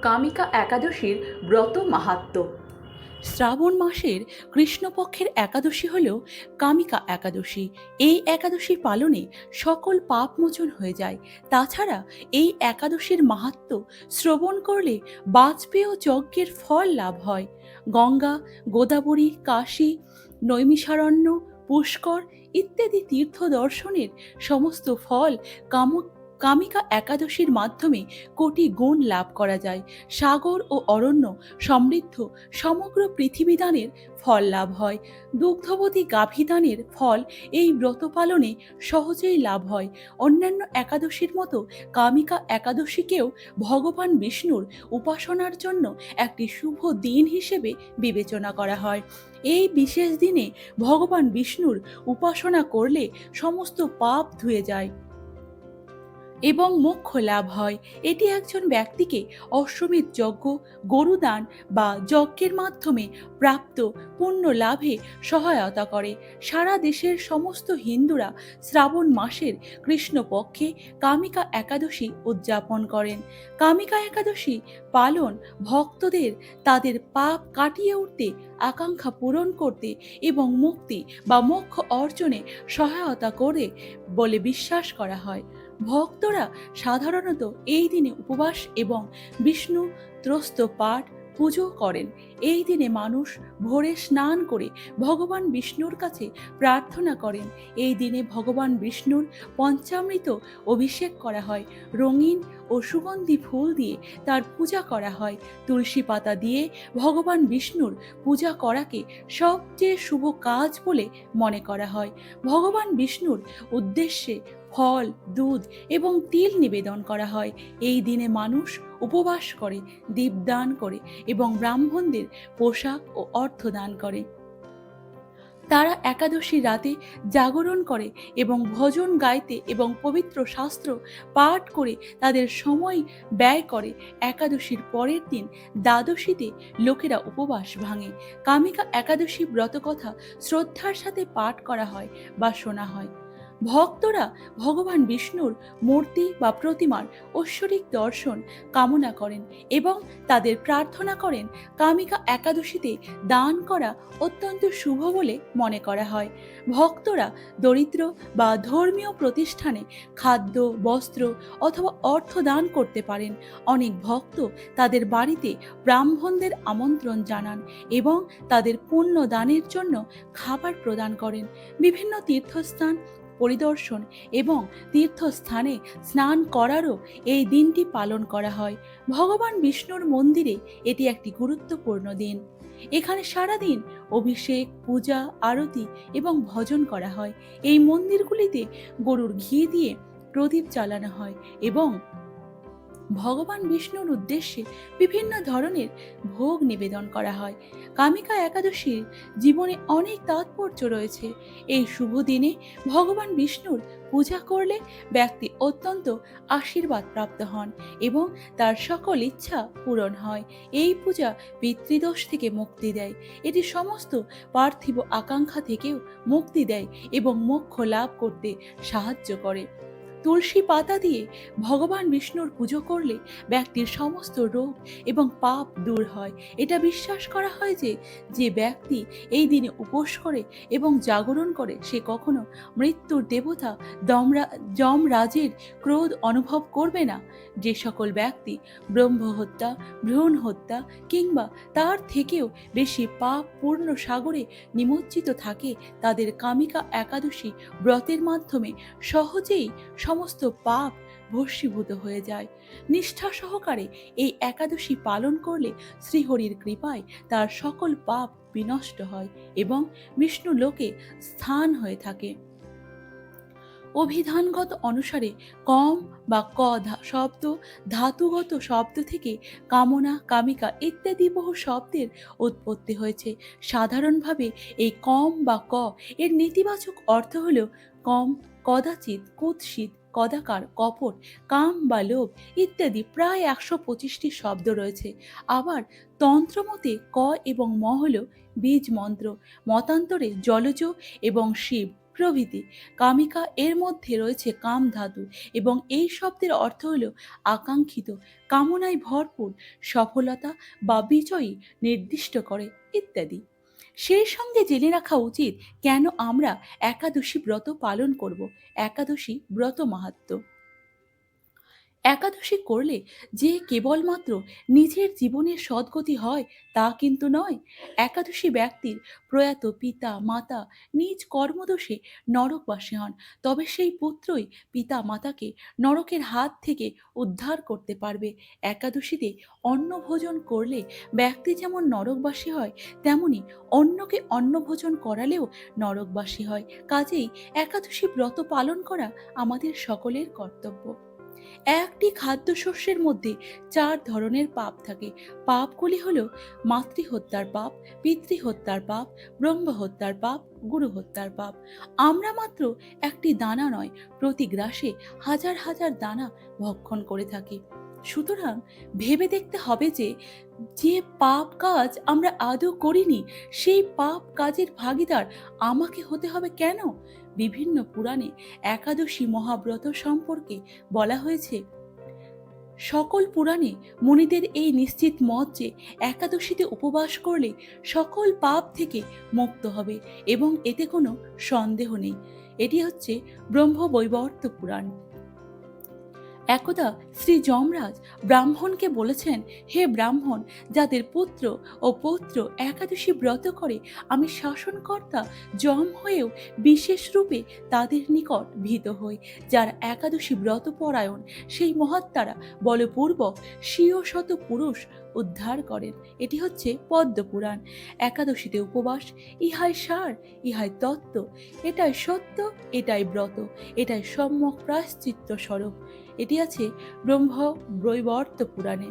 কামিকা একাদশীর ব্রত মাহাত্ম্য। শ্রাবণ মাসের কৃষ্ণপক্ষের একাদশী হল কামিকা একাদশী। এই একাদশী পালনে সকল পাপ মোচন হয়ে যায়। তাছাড়া এই একাদশীর মাহাত্ম্য শ্রবণ করলে বাজপেয় যজ্ঞের ফল লাভ হয়। গঙ্গা, গোদাবরী, কাশী, নৈমিষারণ্য, পুষ্কর ইত্যাদি তীর্থ দর্শনের সমস্ত ফল কামিকা একাদশীর মাধ্যমে কোটি গুণ লাভ করা যায়। সাগর ও অরণ্য সমৃদ্ধ সমগ্র পৃথিবীদানের ফল লাভ হয়। দুগ্ধবতী গাভীদানের ফল এই ব্রত পালনে সহজেই লাভ হয়। অন্যান্য একাদশীর মতো কামিকা একাদশীকেও ভগবান বিষ্ণুর উপাসনার জন্য একটি শুভ দিন হিসেবে বিবেচনা করা হয়। এই বিশেষ দিনে ভগবান বিষ্ণুর উপাসনা করলে সমস্ত পাপ ধুয়ে যায় এবং মোক্ষ লাভ হয়। এটি একজন ব্যক্তিকে অশ্বমেধ যজ্ঞ, গরুদান বা যজ্ঞের মাধ্যমে প্রাপ্ত পুণ্য লাভে সহায়তা করে। সারা দেশের সমস্ত হিন্দুরা শ্রাবণ মাসের কৃষ্ণপক্ষে কামিকা একাদশী উদযাপন করেন। কামিকা একাদশী পালন ভক্তদের তাদের পাপ কাটিয়ে উঠতে, আকাঙ্ক্ষা পূরণ করতে এবং মুক্তি বা মোক্ষ অর্জনে সহায়তা করে বলে বিশ্বাস করা হয়। ভক্তরা সাধারণত এই দিনে উপবাস এবং বিষ্ণু ত্রস্ত পাঠ পুজো করেন। এই দিনে মানুষ ভোরে স্নান করে ভগবান বিষ্ণুর কাছে প্রার্থনা করেন। এই দিনে ভগবান বিষ্ণুর পঞ্চামৃত অভিষেক করা হয়। রঙিন ও সুগন্ধি ফুল দিয়ে তার পূজা করা হয়। তুলসী পাতা দিয়ে ভগবান বিষ্ণুর পূজা করাকে সবচেয়ে শুভ কাজ বলে মনে করা হয়। ভগবান বিষ্ণুর উদ্দেশ্যে ফল, দুধ এবং তিল নিবেদন করা হয়। এই দিনে মানুষ উপবাস করে, দীপদান করে এবং ব্রাহ্মণদের পোশাক ও অর্থ দান করে। তারা একাদশী রাতে জাগরণ করে এবং ভজন গাইতে এবং পবিত্র শাস্ত্র পাঠ করে তাদের সময় ব্যয় করে। একাদশীর পরের দিন দ্বাদশীতে লোকেরা উপবাস ভাঙে। কামিকা একাদশী ব্রতকথা শ্রদ্ধার সাথে পাঠ করা হয় বা শোনা হয়। ভক্তরা ভগবান বিষ্ণুর মূর্তি বা প্রতিমার ঐশ্বরিক দর্শন কামনা করেন এবং তাদের প্রার্থনা করেন। কামিকা একাদশীতে দান করা অত্যন্ত শুভ বলে মনে করা হয়। ভক্তরা দরিদ্র বা ধর্মীয় প্রতিষ্ঠানে খাদ্য, বস্ত্র অথবা অর্থ দান করতে পারেন। অনেক ভক্ত তাদের বাড়িতে ব্রাহ্মণদের আমন্ত্রণ জানান এবং তাদের পুণ্য দানের জন্য খাবার প্রদান করেন। বিভিন্ন তীর্থস্থান পরিদর্শন এবং তীর্থস্থানে স্নান করারও এই দিনটি পালন করা হয়। ভগবান বিষ্ণুর মন্দিরে এটি একটি গুরুত্বপূর্ণ দিন। এখানে সারাদিন অভিষেক, পূজা, আরতি এবং ভজন করা হয়। এই মন্দিরগুলিতে গরুর ঘি দিয়ে প্রদীপ জ্বালানো হয় এবং ভগবান বিষ্ণুর উদ্দেশ্যে বিভিন্ন ধরনের ভোগ নিবেদন করা হয়। কামিকা একাদশীর জীবনে অনেক তাৎপর্য রয়েছে। এই শুভ দিনে ভগবান বিষ্ণুর পূজা করলে ব্যক্তি অত্যন্ত আশীর্বাদ প্রাপ্ত হন এবং তার সকল ইচ্ছা পূরণ হয়। এই পূজা পিতৃদোষ থেকে মুক্তি দেয়। এটি সমস্ত পার্থিব আকাঙ্ক্ষা থেকেও মুক্তি দেয় এবং মোক্ষ লাভ করতে সাহায্য করে। তুলসী পাতা দিয়ে ভগবান বিষ্ণুর পুজো করলে ব্যক্তির সমস্ত রোগ এবং পাপ দূর হয়। এটা বিশ্বাস করা হয় যে যে ব্যক্তি এই দিনে উপোস করে এবং জাগরণ করে সে কখনো মৃত্যুর দেবতা যমরাজের ক্রোধ অনুভব করবে না। যে সকল ব্যক্তি ব্রহ্ম হত্যা, ভ্রূণ হত্যা কিংবা তার থেকেও বেশি পাপ পূর্ণ সাগরে নিমজ্জিত থাকে তাদের কামিকা একাদশী ব্রতের মাধ্যমে সহজেই সমস্ত পাপ ভস্মীভূত হয়ে যায়। নিষ্ঠা সহকারে এই একাদশী পালন করলে শ্রীহরির কৃপায় তার সকল পাপ বিনষ্ট হয় এবং বিষ্ণু লোকে স্থান হয়ে থাকে। অভিধানগত অনুসারে কম বা শব্দ ধাতুগত শব্দ থেকে কামনা, কামিকা ইত্যাদি বহু শব্দের উৎপত্তি হয়েছে। সাধারণভাবে এই কম বা এর নেতিবাচক অর্থ হল কম, কদাচিৎ, কুৎসিত, কদাকার, কপট, কাম বা লোভ ইত্যাদি প্রায় 125টি শব্দ রয়েছে। আবার তন্ত্রমতে এবং ম হল বীজ মন্ত্র, মতান্তরে জলজ এবং শিব প্রভৃতি। কামিকা এর মধ্যে রয়েছে কাম ধাতু এবং এই শব্দের অর্থ হলো আকাঙ্ক্ষিত, কামনায় ভরপুর, সফলতা বা বিজয়ী নির্দিষ্ট করে ইত্যাদি। সেই সঙ্গে জেনে রাখা উচিত কেন আমরা একাদশী ব্রত পালন করব। একাদশী ব্রত মাহাত্ম্য। একাদশী করলে যে কেবলমাত্র নিজের জীবনের সদ্গতি হয় তা কিন্তু নয়। একাদশী ব্যক্তির প্রয়াত পিতা মাতা নিজ কর্মদোষে নরকবাসী হন, তবে সেই পুত্রই পিতা মাতাকে নরকের হাত থেকে উদ্ধার করতে পারবে। একাদশীতে অন্ন ভোজন করলে ব্যক্তি যেমন নরকবাসী হয়, তেমনি অন্যকে অন্ন ভোজন করালেও নরকবাসী হয়। কাজেই একাদশী ব্রত পালন করা আমাদের সকলের কর্তব্য। একটি খাদ্যশস্যের মধ্যে 4 ধরনের পাপ থাকে। পাপগুলি হলো মাতৃহত্যার পাপ, পিতৃহত্যার পাপ, ব্রহ্ম হত্যার পাপ, গুরু হত্যার পাপ। আমরা মাত্র একটি দানা নয়, প্রতি গ্রাসে হাজার হাজার দানা ভক্ষণ করে থাকি। সুতরাং ভেবে দেখতে হবে যে যে পাপ কাজ আমরা আদৌ করিনি, সেই পাপ কাজের ভাগীদার আমাকে হতে হবে কেন? বিভিন্ন পুরাণে একাদশী মহাব্রত সম্পর্কে বলা হয়েছে। সকল পুরাণে মুনিদের এই নিশ্চিত মত যে একাদশীতে উপবাস করলে সকল পাপ থেকে মুক্ত হবে এবং এতে কোনো সন্দেহ নেই। এটি হচ্ছে ব্রহ্মবৈবর্ত পুরাণ। একদা শ্রী যমরাজ ব্রাহ্মণকে বলেছেন, হে ব্রাহ্মণ, যাদের পুত্র ও পৌত্র একাদশী ব্রত করে, আমি শাসনকর্তা যম হয়েও বিশেষ রূপে তাদের নিকট ভীত হই। যারা একাদশী ব্রত পরায়ণ, সেই মহাত্মারা বলপূর্বক স্বীয় শত পুরুষ উদ্ধার করেন। এটি হচ্ছে পদ্ম পুরাণ। একাদশীতে উপবাস, ইহাই সার, ইহাই তত্ত্ব, এটাই সত্য, এটাই ব্রত, এটাই সম্যক প্রায়শ্চিত্ত স্বরূপ। এটি আছে ব্রহ্মবৈবর্ত পুরাণে।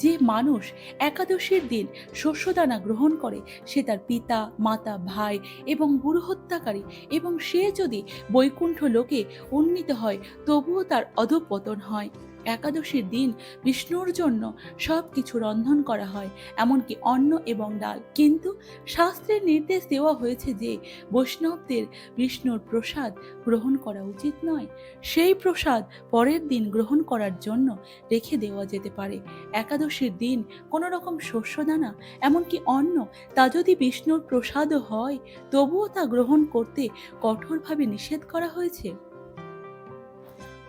যে মানুষ একাদশীর দিন শস্যদানা গ্রহণ করে, সে তার পিতা মাতা ভাই এবং গুরু হত্যাকারী, এবং সে যদি বৈকুণ্ঠ লোকে উন্নীত হয় তবুও তার অধঃপতন হয়। একাদশীর দিন বিষ্ণুর জন্য সব কিছু রন্ধন করা হয়, এমনকি অন্ন এবং ডাল। কিন্তু শাস্ত্রের নির্দেশ দেওয়া হয়েছে যে বৈষ্ণবদের বিষ্ণুর প্রসাদ গ্রহণ করা উচিত নয়। সেই প্রসাদ পরের দিন গ্রহণ করার জন্য রেখে দেওয়া যেতে পারে। একাদশীর দিন কোনো রকম শস্যদানা, এমনকি অন্ন, তা যদি বিষ্ণুর প্রসাদও হয়, তবুও তা গ্রহণ করতে কঠোরভাবে নিষেধ করা হয়েছে।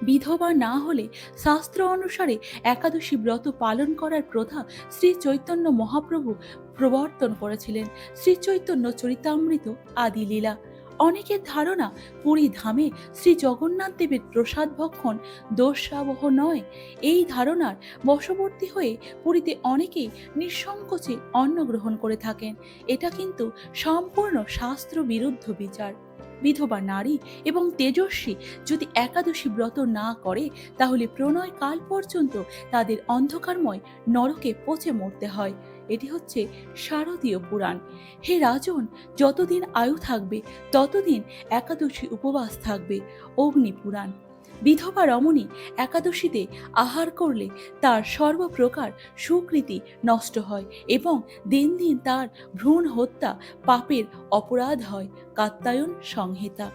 বিধবা না হলে শাস্ত্র অনুসারে একাদশী ব্রত পালন করার প্রথা শ্রী চৈতন্য মহাপ্রভু প্রবর্তন করেছিলেন। শ্রী চৈতন্য চরিতামৃত আদি লীলা। অনেকের ধারণা পুরী ধামে শ্রী জগন্নাথ দেবের প্রসাদ ভক্ষণ দোষাবহ নয়। এই ধারণার বশবর্তী হয়ে পুরীতে অনেকেই নিঃসংকোচে অন্ন গ্রহণ করে থাকেন। এটা কিন্তু সম্পূর্ণ শাস্ত্র বিরুদ্ধ বিচার। বিধবা নারী এবং তেজস্বী যদি একাদশী ব্রত না করে, তাহলে প্রণয় কাল পর্যন্ত তাদের অন্ধকারময় নরকে পচে মরতে হয়। এটি হচ্ছে শারদীয় পুরাণ। হে রাজন, যতদিন আয়ু থাকবে ততদিন একাদশী উপবাস থাকবে। অগ্নি পুরাণ। বিধবা রমণী একাদশীতে আহার করলে তার সর্বপ্রকার সুকৃতি নষ্ট হয় এবং দিন দিন তার ভ্রূণ হত্যা পাপের অপরাধ হয়। কাত্যায়ন সংহিতা।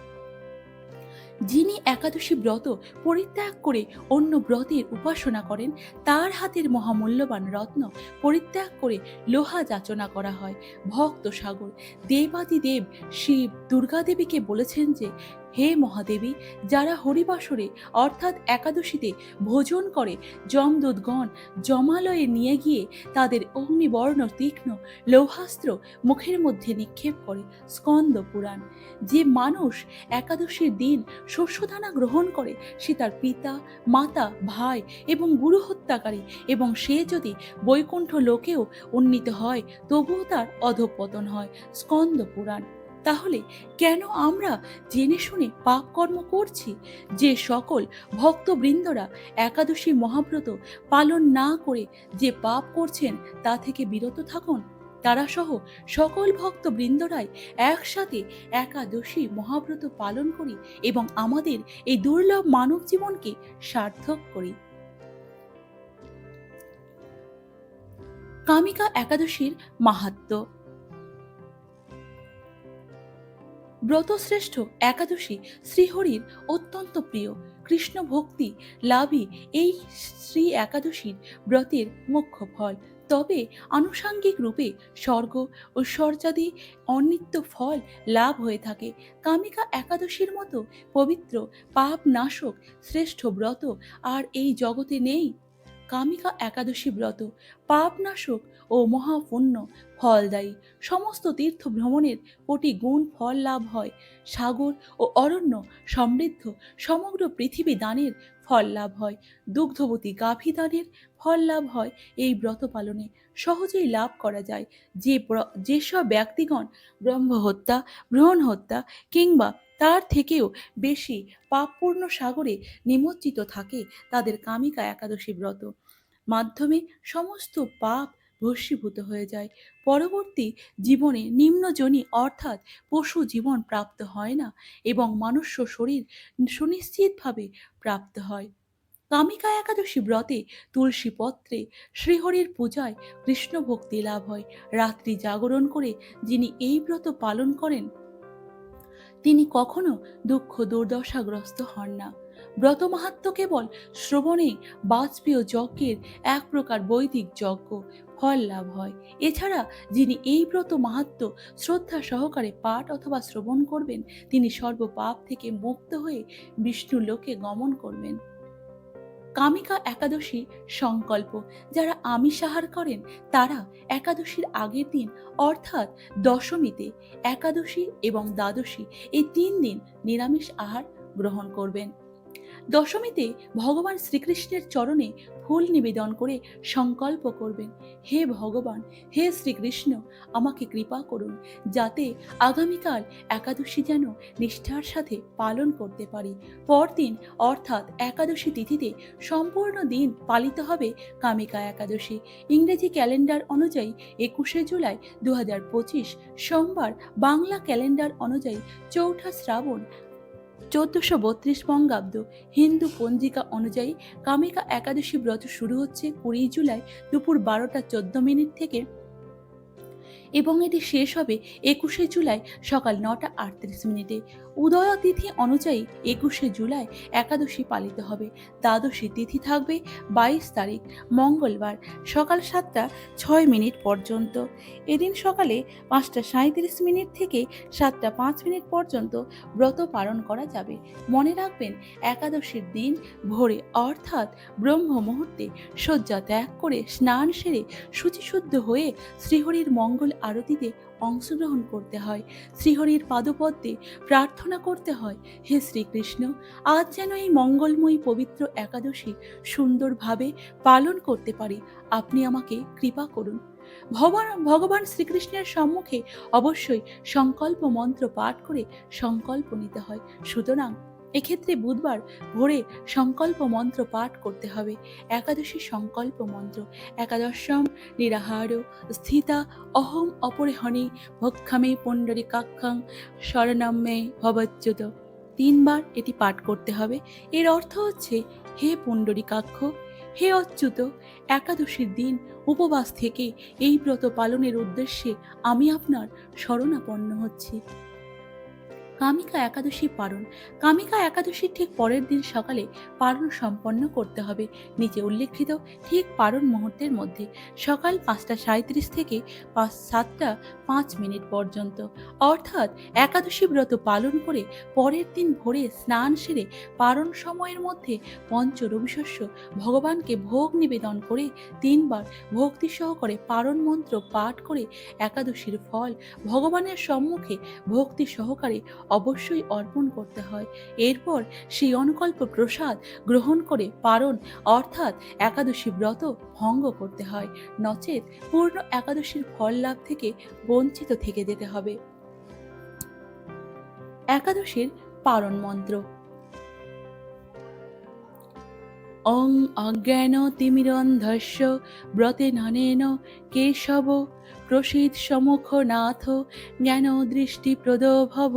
যিনি একাদশী ব্রত পরিত্যাগ করে অন্য ব্রতের উপাসনা করেন, তার হাতের মহামূল্যবান রত্ন পরিত্যাগ করে লোহা যাচনা করা হয়। ভক্ত সাগর। দেবাদিদেব শিব দুর্গা দেবীকে বলেছেন যে, হে মহাদেবী, যারা হরিবাসরে অর্থাৎ একাদশীতে ভোজন করে, যমদূতগণ জমালয়ে নিয়ে গিয়ে তাদের অগ্নিবর্ণ তীক্ষ্ণ লৌহাস্ত্র মুখের মধ্যে নিক্ষেপ করে। স্কন্দ পুরাণ। যে মানুষ একাদশীর দিন শস্যদানা গ্রহণ করে, সে তার পিতা মাতা ভাই এবং গুরু হত্যাকারী, এবং সে যদি বৈকুণ্ঠ লোকেও উন্নীত হয় তবুও তার অধঃপতন হয়। স্কন্দ পুরাণ। তাহলে কেন আমরা জেনে শুনে পাপ কর্ম করছি? যে সকল ভক্তবৃন্দরা একাদশী মহাব্রত পালন না করে যে পাপ করছেন, তা থেকে বিরত থাকুন। তারা সহ সকল ভক্তবৃন্দরাই একসাথে একাদশী মহাব্রত পালন করি এবং আমাদের এই দুর্লভ মানব জীবনকে সার্থক করি। কামিকা একাদশীর মাহাত্ম্য। ব্রতশ্রেষ্ঠ একাদশী শ্রীহরির অত্যন্ত প্রিয়। কৃষ্ণ ভক্তি লাভই এই শ্রী একাদশীর ব্রতের মুখ্য ফল। তবে আনুষাঙ্গিক রূপে স্বর্গ ও স্বর্গাদি অনিত্য ফল লাভ হয়ে থাকে। কামিকা একাদশীর মতো পবিত্র পাপ নাশক শ্রেষ্ঠ ব্রত আর এই জগতে নেই। কামিকা একাদশী ব্রত পাপনাশক ও মহাপুণ্য ফলদায়ী। সমস্ত তীর্থ ভ্রমণের কোটি গুণ ফল লাভ হয়। সাগর ও অরণ্য সমৃদ্ধ সমগ্র পৃথিবী দানের ফল লাভ হয়। দুগ্ধবতী গাভী দানের ফল লাভ হয়। এই ব্রত পালনে সহজেই লাভ করা যায়। যেসব ব্যক্তিগণ ব্রহ্ম হত্যা, ভ্রূণ হত্যা কিংবা তার থেকেও বেশি পাপপূর্ণ সাগরে নিমজ্জিত থাকে, তাদের কামিকা একাদশী ব্রত মাধ্যমে সমস্ত পাপ ভস্মীভূত হয়ে যায়। পরবর্তী জীবনে নিম্নজনী অর্থাৎ পশু জীবন প্রাপ্ত হয় না এবং মনুষ্য শরীর সুনিশ্চিতভাবে প্রাপ্ত হয়। কামিকা একাদশী ব্রতে তুলসী পত্রে শ্রীহরির পূজায় কৃষ্ণ ভক্তি লাভ হয়। রাত্রি জাগরণ করে যিনি এই ব্রত পালন করেন তিনি কখনো দুঃখ দুর্দশাগ্রস্ত হন না। ব্রত মাহাত্ম্য কেবল শ্রবণে বাজপেয় যজ্ঞের এক প্রকার বৈদিক যজ্ঞ ফল লাভ হয়। এছাড়া যিনি এই ব্রত মাহাত্ম্য শ্রদ্ধা সহকারে পাঠ অথবা শ্রবণ করবেন তিনি সর্বপাপ থেকে মুক্ত হয়ে বিষ্ণু লোকে গমন করবেন। কামিকা একাদশী সংকল্প। যারা আমিষ আহার করেন তারা একাদশীর আগের দিন অর্থাৎ দশমীতে, একাদশী এবং দ্বাদশী এই 3 দিন নিরামিষ আহার গ্রহণ করবেন। দশমীতে ভগবান শ্রীকৃষ্ণের চরণে ফুল নিবেদন করে সংকল্প করবেন, হে ভগবান, হে শ্রীকৃষ্ণ, আমাকে কৃপা করুন যাতে আগামীকাল একাদশী যেন নিষ্ঠার সাথে পালন করতে পারি। পরদিন অর্থাৎ একাদশী তিথিতে সম্পূর্ণ দিন পালিত হবে কামিকা একাদশী। ইংরেজি ক্যালেন্ডার অনুযায়ী 21শে জুলাই 2025 সোমবার, বাংলা ক্যালেন্ডার অনুযায়ী 4ঠা শ্রাবণ 1432 বঙ্গাব্দ। হিন্দু পঞ্জিকা অনুযায়ী কামিকা একাদশী ব্রত শুরু হচ্ছে 20 জুলাই দুপুর 12টা 14 মিনিট থেকে এবং এটি শেষ হবে 21শে জুলাই সকাল 9টা 38 মিনিটে। উদয় তিথি অনুযায়ী 21শে জুলাই একাদশী পালিত হবে। দ্বাদশী তিথি থাকবে 22 তারিখ মঙ্গলবার সকাল 7টা 6 মিনিট পর্যন্ত। এদিন সকালে 5টা 37 মিনিট থেকে 7টা 5 মিনিট পর্যন্ত ব্রত পালন করা যাবে। মনে রাখবেন, একাদশীর দিন ভোরে অর্থাৎ ব্রহ্ম মুহূর্তে শয্যা ত্যাগ করে স্নান সেরে শুচিশুদ্ধ হয়ে শ্রীহরির মঙ্গল আরতিতে অংশগ্রহণ করতে হয়। শ্রীহরির পাদপদ্মে প্রার্থনা করতে হয়, হে শ্রীকৃষ্ণ, আজ যেন এই মঙ্গলময়ী পবিত্র একাদশী সুন্দরভাবে পালন করতে পারি, আপনি আমাকে কৃপা করুন। ভগবান শ্রীকৃষ্ণের সম্মুখে অবশ্যই সংকল্প মন্ত্র পাঠ করে সংকল্প নিতে হয়। সুতরাং এক্ষেত্রে বুধবার ভোরে সংকল্প মন্ত্র পাঠ করতে হবে। একাদশী সংকল্প মন্ত্র। একাদশম নিরাহার স্থিতা অহং অপরিহণে ভক্ষামে পুণ্ডরীকাক্ষং শরণম মে ভবচ্যুত। 3 বার এটি পাঠ করতে হবে। এর অর্থ হচ্ছে, হে পুণ্ডরীকাক্ষ, হে অচ্যুত, একাদশীর দিন উপবাস থেকে এই ব্রত পালনের উদ্দেশ্যে আমি আপনার শরণাপন্ন হচ্ছি। কামিকা একাদশী পালন। কামিকা একাদশীর ঠিক পরের দিন সকালে পালন সম্পন্ন করতে হবে নিচে উল্লেখিত ঠিক পালন মুহূর্তের মধ্যে, সকাল 5টা 37 থেকে 7টা 5 মিনিট পর্যন্ত। অর্থাৎ একাদশী ব্রত পালন করে পরের দিন ভোরে স্নান সেরে পালন সময়ের মধ্যে পঞ্চ রবিশস্য ভগবানকে ভোগ নিবেদন করে 3 বার ভক্তি সহকারে পালন মন্ত্র পাঠ করে একাদশীর ফল ভগবানের সম্মুখে ভক্তি সহকারে অবশ্যই অর্পণ করতে হয়। এরপর সেই অনুকল্প প্রসাদ গ্রহণ করে পারণ অর্থাৎ একাদশী ব্রত ভঙ্গ করতে হয়, নচেত পূর্ণ একাদশীর ফল লাভ থেকে বঞ্চিত থেকে যেতে হবে। একাদশীর পারণ মন্ত্র। অং অজ্ঞান তিমিরন্ধস্য ব্রতে নানেন কেশব প্রসিদ সমুখ নাথ জ্ঞান দৃষ্টি প্রদ ভব।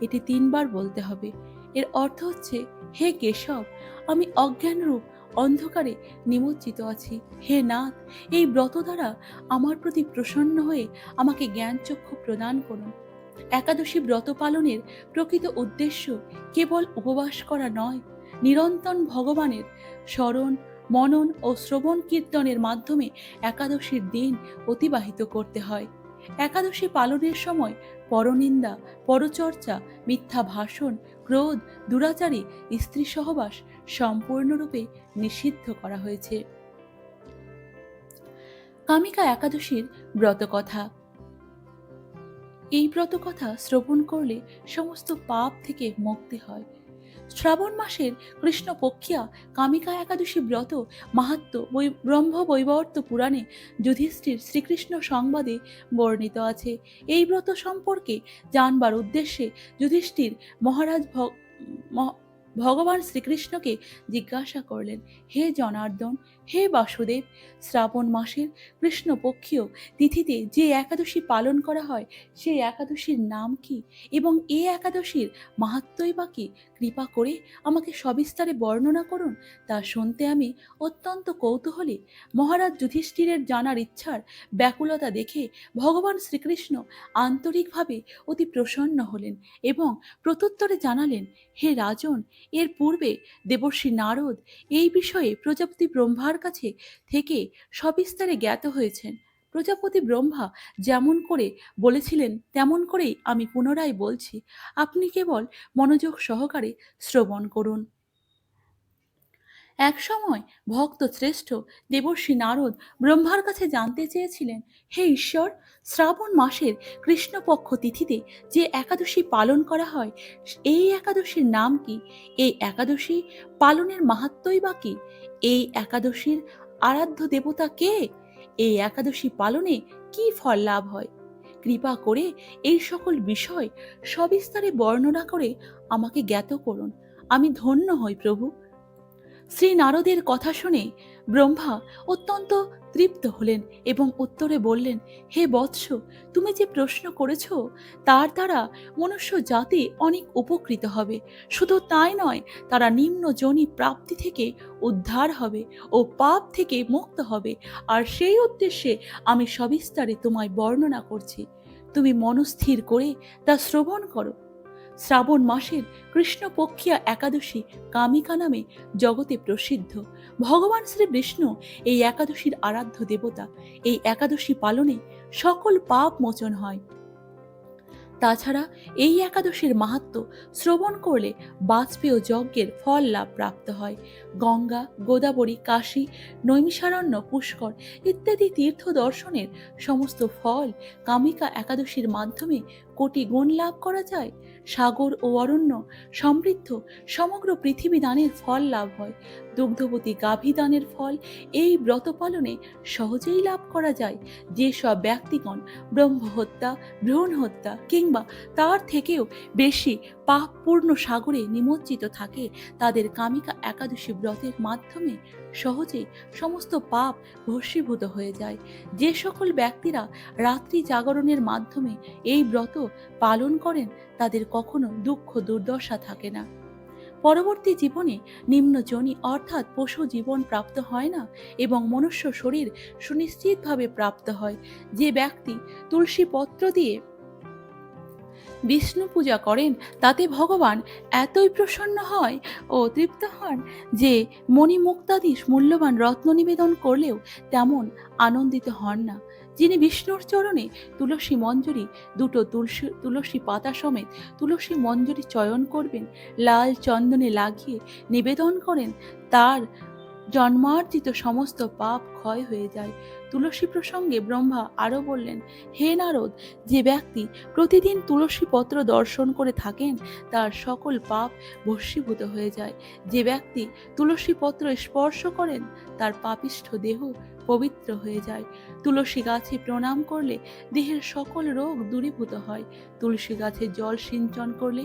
এটি 3 বার বলতে হবে। এর অর্থ হচ্ছে, হে কেশব, আমি অজ্ঞানরূপ অন্ধকারে নিমজ্জিত আছি। হে নাথ, এই ব্রত দ্বারা আমার প্রতি প্রসন্ন হয়ে আমাকে জ্ঞানচক্ষু প্রদান করুন। একাদশী ব্রত পালনের প্রকৃত উদ্দেশ্য কেবল উপবাস করা নয়, নিরন্তর ভগবানের স্মরণ, মনন ও শ্রবণ কীর্তনের মাধ্যমে একাদশীর দিন অতিবাহিত করতে হয়। একাদশী পালনের সময় পরনিন্দা, পরচর্চা, মিথ্যা ভাষণ, ক্রোধ, দুরাচারী, স্ত্রী সহবাস সম্পূর্ণরূপে নিষিদ্ধ করা হয়েছে। কামিকা একাদশীর ব্রতকথা। এই ব্রতকথা শ্রবণ করলে সমস্ত পাপ থেকে মুক্তি হয়। শ্রাবণ মাসের কৃষ্ণপক্ষিয়া কামিকা একাদশী ব্রত মাহাত্ম্য ব্রহ্মবৈবর্ত পুরাণে যুধিষ্ঠির শ্রীকৃষ্ণ সংবাদে বর্ণিত আছে। এই ব্রত সম্পর্কে জানবার উদ্দেশ্যে যুধিষ্ঠির মহারাজ ভগবান শ্রীকৃষ্ণকে জিজ্ঞাসা করলেন, হে জনার্দন, হে বাসুদেব, শ্রাবণ মাসের কৃষ্ণপক্ষীয় তিথিতে যে একাদশী পালন করা হয় সেই একাদশীর নাম কি এবং এই একাদশীর মাহাত্ম্যই বা কি? কৃপা করে আমাকে সবিস্তারে বর্ণনা করুন। তা শুনতে আমি অত্যন্ত কৌতূহলী। মহারাজ যুধিষ্ঠিরের জানার ইচ্ছার ব্যাকুলতা দেখে ভগবান শ্রীকৃষ্ণ আন্তরিকভাবে অতি প্রসন্ন হলেন এবং প্রত্যুত্তরে জানালেন, হে রাজন, এর পূর্বে দেবর্ষি নারদ এই বিষয়ে প্রজাপতি ব্রহ্মার কাছে থেকে সবিস্তারে জ্ঞাত হয়েছেন। প্রজাপতি ব্রহ্মা যেমন করে বলেছিলেন তেমন করেই আমি পুনরায় বলছি, আপনি কেবল মনোযোগ সহকারে শ্রবণ করুন। এক সময় ভক্ত শ্রেষ্ঠ দেবর্ষি নারদ ব্রহ্মার কাছে জানতে চেয়েছিলেন, হে ঈশ্বর, শ্রাবণ মাসের কৃষ্ণপক্ষ তিথিতে যে একাদশী পালন করা হয় এই একাদশীর নাম কি? এই একাদশী পালনের মাহাত্ম্যই বা কি? এই একাদশীর আরাধ্য দেবতা কে? এই একাদশী পালনে কি ফল লাভ হয়? কৃপা করে এই সকল বিষয় সবিস্তারে বর্ণনা করে আমাকে জ্ঞাত করুন। আমি ধন্য হই প্রভু। শ্রী নারদের কথা শুনে ব্রহ্মা অত্যন্ত তৃপ্ত হলেন এবং উত্তরে বললেন, হে বৎস, তুমি যে প্রশ্ন করেছ তার দ্বারা মনুষ্য জাতি অনেক উপকৃত হবে। শুধু তাই নয়, তারা নিম্ন যোনি প্রাপ্তি থেকে উদ্ধার হবে ও পাপ থেকে মুক্ত হবে। আর সেই উদ্দেশ্যে আমি সবিস্তারে তোমায় বর্ণনা করছি। তুমি মনস্থির করে তা শ্রবণ করো। শ্রাবণ মাসের কৃষ্ণপক্ষিয়া একাদশী কামিকা নামে জগতে প্রসিদ্ধ। ভগবান শ্রী বিষ্ণু এই একাদশীর আরাধ্য দেবতা। এই একাদশী পালনে সকল পাপ মোচন হয়। তাছাড়া এই একাদশীর মাহাত্ম্য শ্রবণ করলে বাজপেয় যজ্ঞের ফল লাভ প্রাপ্ত হয়। গঙ্গা, গোদাবরী, কাশী, নৈমিষারণ্য, পুষ্কর ইত্যাদি তীর্থ দর্শনের সমস্ত ফল কামিকা একাদশীর মাধ্যমে কোটি গুণ লাভ করা যায়। সাগর ও অরণ্য সমৃদ্ধ সমগ্র পৃথিবী দানের ফল লাভ হয়। দুগ্ধবতী গাভী দানের ফল এই ব্রত পালনে সহজেই লাভ করা যায়। যেসব ব্যক্তিগণ ব্রহ্মহত্যা, ভ্রূণ হত্যা কিংবা তার থেকেও বেশি পাপপূর্ণ সাগরে নিমজ্জিত থাকে, তাদের কামিকা একাদশী ব্রতের মাধ্যমে সহজেই সমস্ত পাপ ভস্মীভূত হয়ে যায়। যে সকল ব্যক্তিরা রাত্রি জাগরণের মাধ্যমে এই ব্রত পালন করেন তাদের কখনো দুঃখ দুর্দশা থাকে না। পরবর্তী জীবনে নিম্ন যোনি অর্থাৎ পশু জীবন প্রাপ্ত হয় না এবং মনুষ্য শরীর সুনিশ্চিতভাবে প্রাপ্ত হয়। যে ব্যক্তি তুলসী পত্র দিয়ে বিষ্ণু পূজা করেন তাতে ভগবান এতই প্রসন্ন হয় ও তৃপ্ত হন যে মণিমুক্তাদি মূল্যবান রত্ন নিবেদন করলেও তেমন আনন্দিত হন না। যিনি বিষ্ণুর চরণে তুলসী মঞ্জরি দুটো তুলসী পাতা সমেত তুলসী মঞ্জরি চয়ন করবেন, লাল চন্দনে লাগিয়ে নিবেদন করেন, তার জন্মার্জিত সমস্ত পাপ ক্ষয় হয়ে যায়। তুলসী প্রসঙ্গে ব্রহ্মা আরো বললেন, হে নারদ, যে ব্যক্তি প্রতিদিন তুলসী পত্র দর্শন করে থাকেন তার সকল পাপ ভস্মীভূত হয়ে যায়। যে ব্যক্তি তুলসী পত্র স্পর্শ করেন তার পাপিষ্ঠ দেহ পবিত্র হয়ে যায়। তুলসী গাছে প্রণাম করলে দেহের সকল রোগ দূরীভূত হয়। তুলসী গাছে জল সিঞ্চন করলে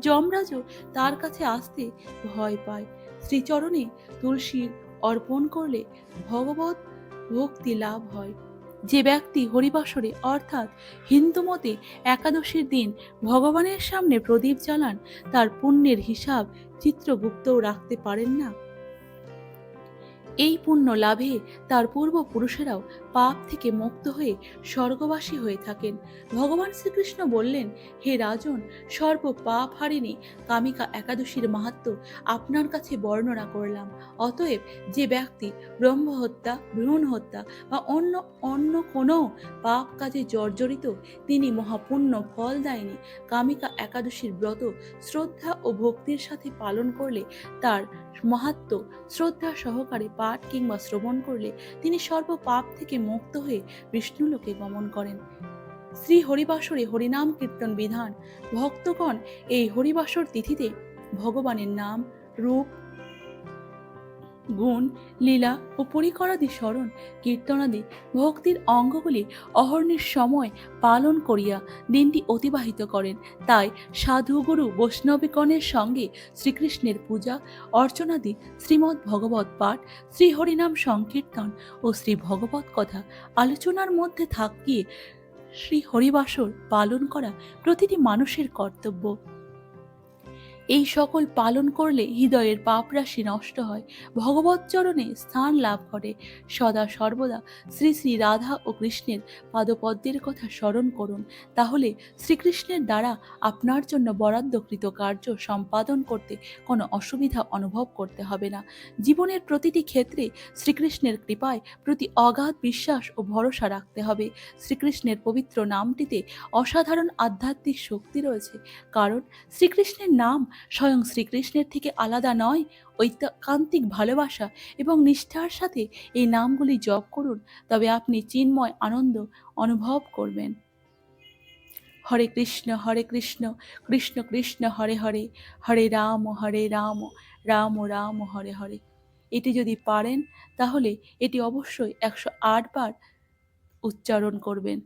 যমরাজও তার কাছে আসতে ভয় পায়। শ্রীচরণে তুলসী অর্পণ করলে ভগবত ভক্তি লাভ হয়। যে ব্যক্তি হরিবাসরে অর্থাৎ হিন্দু মতে একাদশীর দিন ভগবানের সামনে প্রদীপ জ্বালান তার পুণ্যের হিসাব চিত্রগুপ্তও রাখতে পারেন না। এই পুণ্য লাভে তার পূর্বপুরুষেরাও পাপ থেকে মুক্ত হয়ে স্বর্গবাসী হয়ে থাকেন। ভগবান শ্রীকৃষ্ণ বললেন, হে রাজন, সর্ব পাপ হারিণী কামিকা একাদশীর মাহাত্ম্য আপনার কাছে বর্ণনা করলাম। অতএব যে ব্যক্তি ব্রহ্মহত্যা, ভ্রূণ হত্যা বা অন্য অন্য কোনো পাপ কাজে জর্জরিত, তিনি মহাপুণ্য ফলদায়িনী কামিকা একাদশীর ব্রত শ্রদ্ধা ও ভক্তির সাথে পালন করলে, তার মাহাত্ম্য শ্রদ্ধা সহকারে পাঠ কিংবা শ্রবণ করলে তিনি সর্ব পাপ থেকে মুক্ত হয়ে বিষ্ণুলোকে গমন করেন। শ্রী হরিবাসরে হরিনাম কীর্তন বিধান। ভক্তগণ এই হরিবাসর তিথিতে ভগবানের নাম, রূপ, গুণ, লীলা ও পরিকরাদি স্মরণ কীর্তনাদি ভক্তির অঙ্গগুলি অহর্নিশ সময় পালন করিয়া দিনটি অতিবাহিত করেন। তাই সাধুগুরু বৈষ্ণবগণের সঙ্গে শ্রীকৃষ্ণের পূজা অর্চনাদি, শ্রীমদ্ ভগবত পাঠ, শ্রী হরিনাম সংকীর্তন ও শ্রী ভগবত কথা আলোচনার মধ্যে থাকিয়ে শ্রী হরিবাসর পালন করা প্রতিটি মানুষের কর্তব্য। এই সকল পালন করলে হৃদয়ের পাপরাশি নষ্ট হয়, ভগবৎ চরণে স্থান লাভ করে। সদা সর্বদা শ্রী শ্রী রাধা ও কৃষ্ণের পাদপদ্মের কথা স্মরণ করুন, তাহলে শ্রীকৃষ্ণের দ্বারা আপনার জন্য বরাদ্দকৃত কার্য সম্পাদন করতে কোনো অসুবিধা অনুভব করতে হবে না। জীবনের প্রতিটি ক্ষেত্রে শ্রীকৃষ্ণের কৃপায় প্রতি অগাধ বিশ্বাস ও ভরসা রাখতে হবে। শ্রীকৃষ্ণের পবিত্র নামটিতে অসাধারণ আধ্যাত্মিক শক্তি রয়েছে, কারণ শ্রীকৃষ্ণের নাম স্বয়ং শ্রীকৃষ্ণের থেকে আলাদা নয়। ঐকান্তিক ভালোবাসা এবং নিষ্ঠার সাথে এই নামগুলি জপ করুন, তবে আপনি চিন্ময় আনন্দ অনুভব করবেন। হরে কৃষ্ণ কৃষ্ণ কৃষ্ণ হরে হরে, হরে রাম রাম রাম হরে হরে। এটি যদি পারেন তাহলে এটি অবশ্যই 108 বার উচ্চারণ করবেন।